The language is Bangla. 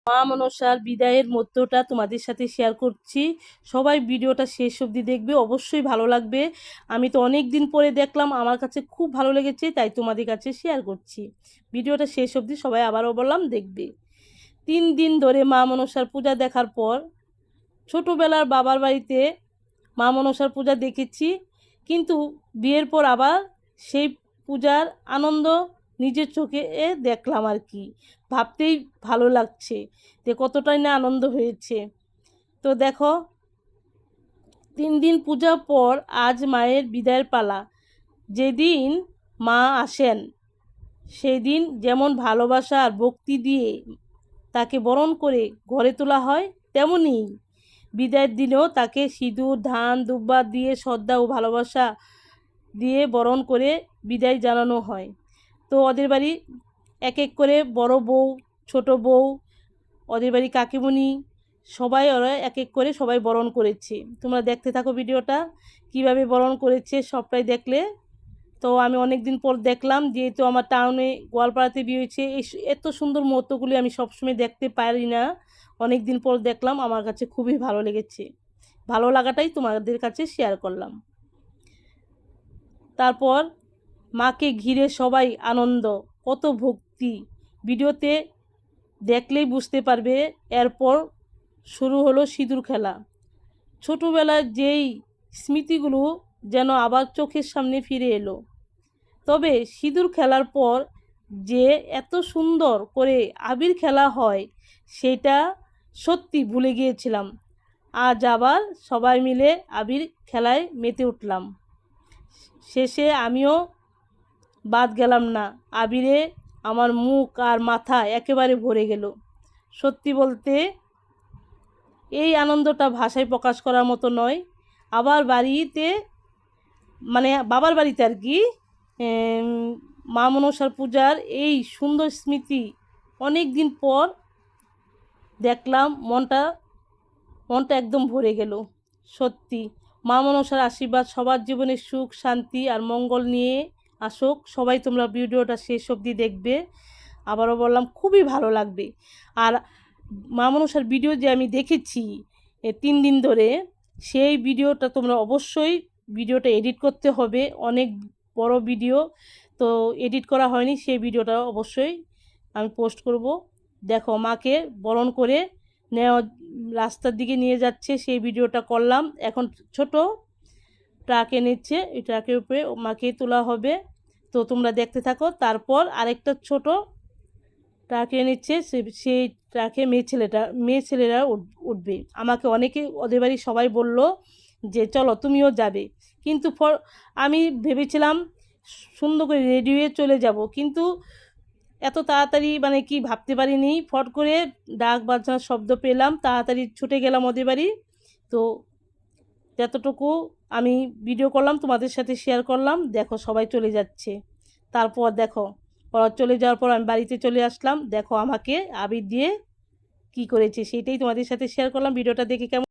মা মনসার বিদায়ের মধ্যটা তোমাদের সাথে শেয়ার করছি। সবাই ভিডিওটা শেষ অবধি দেখবে, অবশ্যই ভালো লাগবে। আমি তো অনেক দিন পরে দেখলাম, আমার কাছে খুব ভালো লেগেছে, তাই তোমাদের কাছে শেয়ার করছি। ভিডিওটা শেষ অবধি সবাই আবারও বললাম দেখবে। 3 দিন ধরে মা মনসার পূজা দেখার পর ছোটোবেলার বাবার বাড়িতে মা মনসার পূজা দেখেছি, কিন্তু বিয়ের পর আবার সেই পূজার আনন্দ নিজের চোখে দেখলাম আর কি। ভাবতেই ভালো লাগছে যে কতটাই না আনন্দ হয়েছে। তো দেখো, 3 দিন পূজার পর আজ মায়ের বিদায়ের পালা। যেদিন মা আসেন সেই দিন যেমন ভালোবাসা আর ভক্তি দিয়ে তাকে বরণ করে ঘরে তোলা হয়, তেমনি বিদায়ের দিনেও তাকে সিঁদুর ধান দুব্বা দিয়ে শ্রদ্ধা ও ভালোবাসা দিয়ে বরণ করে বিদায় জানানো হয়। তো ওদের বাড়ি এক এক করে বড় বউ, ছোট বউ, ওদের বাড়ি কাকিমণি, সবাই ওরা এক এক করে সবাই বরণ করেছে। তোমরা দেখতে থাকো ভিডিওটা, কিভাবে বরণ করেছে সবটাই দেখলে। তো আমি অনেক দিন পর দেখলাম, যেহেতু আমার টাউনে গোয়ালপাড়াতে বিয়ে হয়েছে, এত সুন্দর মুহূর্তগুলি আমি সবসময় দেখতে পারি না। অনেক দিন পর দেখলাম, আমার কাছে খুবই ভালো লেগেছে। ভালো লাগাটাই তোমাদের কাছে শেয়ার করলাম। তারপর মাকে ঘিরে সবাই আনন্দ, কত ভক্তি, ভিডিওতে দেখলেই বুঝতে পারবে। এরপর শুরু হলো সিঁদুর খেলা। ছোটোবেলার যেই স্মৃতিগুলো যেন আবার চোখের সামনে ফিরে এলো। তবে সিঁদুর খেলার পর যে এত সুন্দর করে আবির খেলা হয়, সেটা সত্যি ভুলে গিয়েছিলাম। আজ আবার সবাই মিলে আবির খেলায় মেতে উঠলাম। শেষে আমিও বাদ গেলাম না। আবিরে আমার মুখ আর মাথা একেবারে ভরে গেল। সত্যি বলতে এই আনন্দটা ভাষায় প্রকাশ করার মতো নয়। আবার বাড়িতে, মানে বাবার বাড়িতে আর কি, মা মনসার পূজার এই সুন্দর স্মৃতি অনেক দিন পর দেখলাম, মনটা একদম ভরে গেল। সত্যি মা মনসার আশীর্বাদ সবার জীবনে সুখ শান্তি আর মঙ্গল নিয়ে আসুক। সবাই তোমরা ভিডিওটা শেষ অবধি দেখবে, আবারও বললাম খুবই ভালো লাগবে। আর মা মনসার ভিডিও যে আমি দেখেছি 3 দিন ধরে, সেই ভিডিওটা তোমরা অবশ্যই, ভিডিওটা এডিট করতে হবে, অনেক বড় ভিডিও, তো এডিট করা হয়নি, সেই ভিডিওটা অবশ্যই আমি পোস্ট করব। দেখো, মাকে বরণ করে নেওয়া রাস্তার দিকে নিয়ে যাচ্ছে, সেই ভিডিওটা করলাম। এখন ছোট ট্রাকে নিচ্ছে, এই ট্রাকের উপরে মাকে তোলা হবে, তো তোমরা দেখতে থাকো। তারপর আরেকটা ছোট ট্রাকে নিচ্ছে, সেই ট্রাকে মেয়ে ছেলেরা উঠবে। আমাকে অনেকে ওদের বাড়ির সবাই বলল যে চলো তুমিও যাবে, কিন্তু আমি ভেবেছিলাম সুন্দর করে রেডি হয়ে চলে যাব, কিন্তু এত তাড়াতাড়ি মানে কি ভাবতে পারিনি। ফট করে ডাক বাজনার শব্দ পেলাম, তাড়াতাড়ি ছুটে গেলাম ওদের বাড়ি। তো যতটুকু আমি ভিডিও করলাম তোমাদের সাথে শেয়ার করলাম। দেখো সবাই চলে যাচ্ছে। তারপর দেখো, ওরা চলে যাওয়ার পর আমি বাড়িতে চলে আসলাম। দেখো আমাকে আবির দিয়ে কি করেছে, সেটাই তোমাদের সাথে শেয়ার করলাম। ভিডিওটা দেখে কেমন